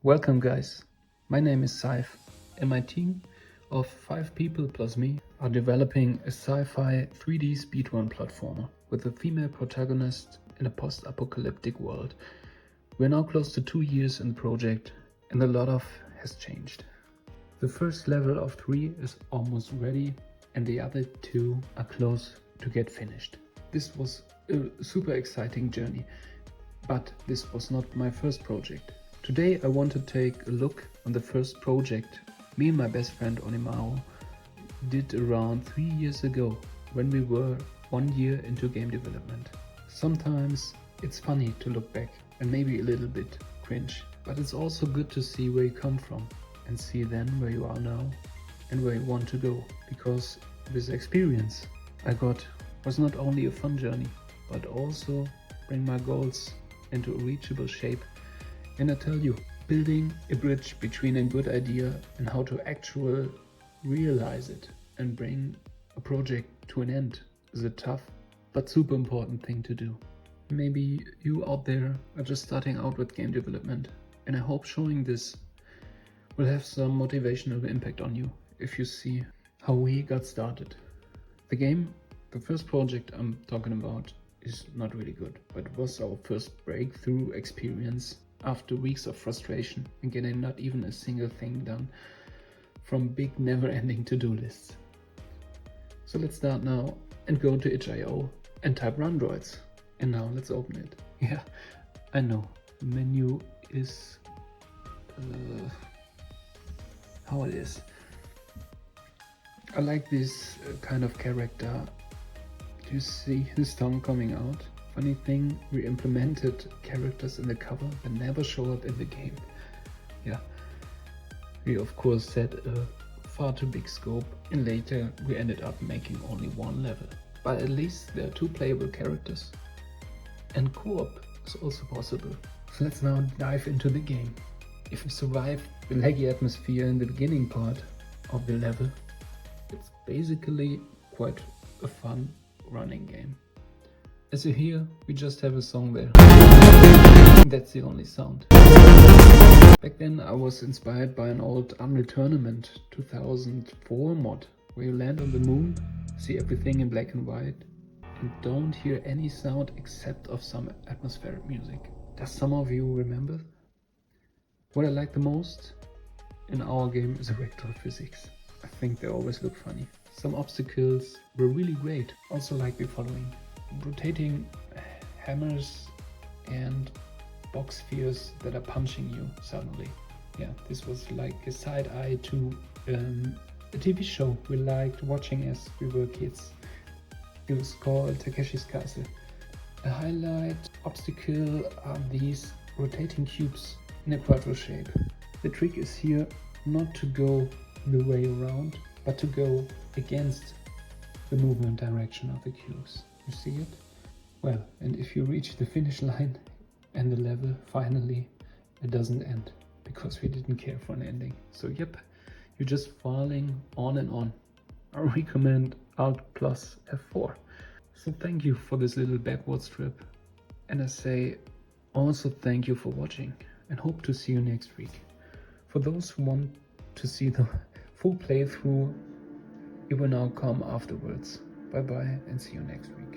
Welcome guys, my name is Saif and my team of 5 people plus me are developing a sci-fi 3D speedrun platformer with a female protagonist in a post-apocalyptic world. We're now close to 2 years in the project and a lot has changed. The first level of 3 is almost ready and the other 2 are close to get finished. This was a super exciting journey, but this was not my first project. Today I want to take a look on the first project me and my best friend Onimaru did around 3 years ago when we were 1 year into game development. Sometimes it's funny to look back and maybe a little bit cringe, but it's also good to see where you come from and see then where you are now and where you want to go, because this experience I got was not only a fun journey but also bring my goals into a reachable shape. And I tell you, building a bridge between a good idea and how to actually realize it and bring a project to an end is a tough but super important thing to do. Maybe you out there are just starting out with game development, and I hope showing this will have some motivational impact on you if you see how we got started. The first project I'm talking about is not really good, but it was our first breakthrough experience after weeks of frustration and getting not even a single thing done from big never-ending to-do lists. So let's start now and go to itch.io and type Rundroids. And now let's open it. Yeah, I know, the menu is how it is. I like this kind of character. Do you see his tongue coming out? Funny thing, we implemented characters in the cover that never show up in the game. Yeah, we of course set a far too big scope and later we ended up making only 1 level. But at least there are 2 playable characters and co-op is also possible. So let's now dive into the game. If you survive the laggy atmosphere in the beginning part of the level, it's basically quite a fun running game. As you hear, we just have a song there. That's the only sound. Back then I was inspired by an old Unreal Tournament 2004 mod, where you land on the moon, see everything in black and white, and don't hear any sound except of some atmospheric music. Does some of you remember? What I like the most in our game is vector physics. I think they always look funny. Some obstacles were really great, also like the following. Rotating hammers and box spheres that are punching you suddenly. Yeah, this was like a side eye to a TV show we liked watching as we were kids. It was called Takeshi's Castle. A highlight obstacle are these rotating cubes in a quadro shape. The trick is here not to go the way around, but to go against the movement direction of the cubes. You see it? Well, and if you reach the finish line and the level, finally, it doesn't end, because we didn't care for an ending. So yep, you're just falling on and on. I recommend Alt plus F4. So thank you for this little backwards trip. And I say also thank you for watching and hope to see you next week. For those who want to see the full playthrough, it will now come afterwards. Bye bye and see you next week.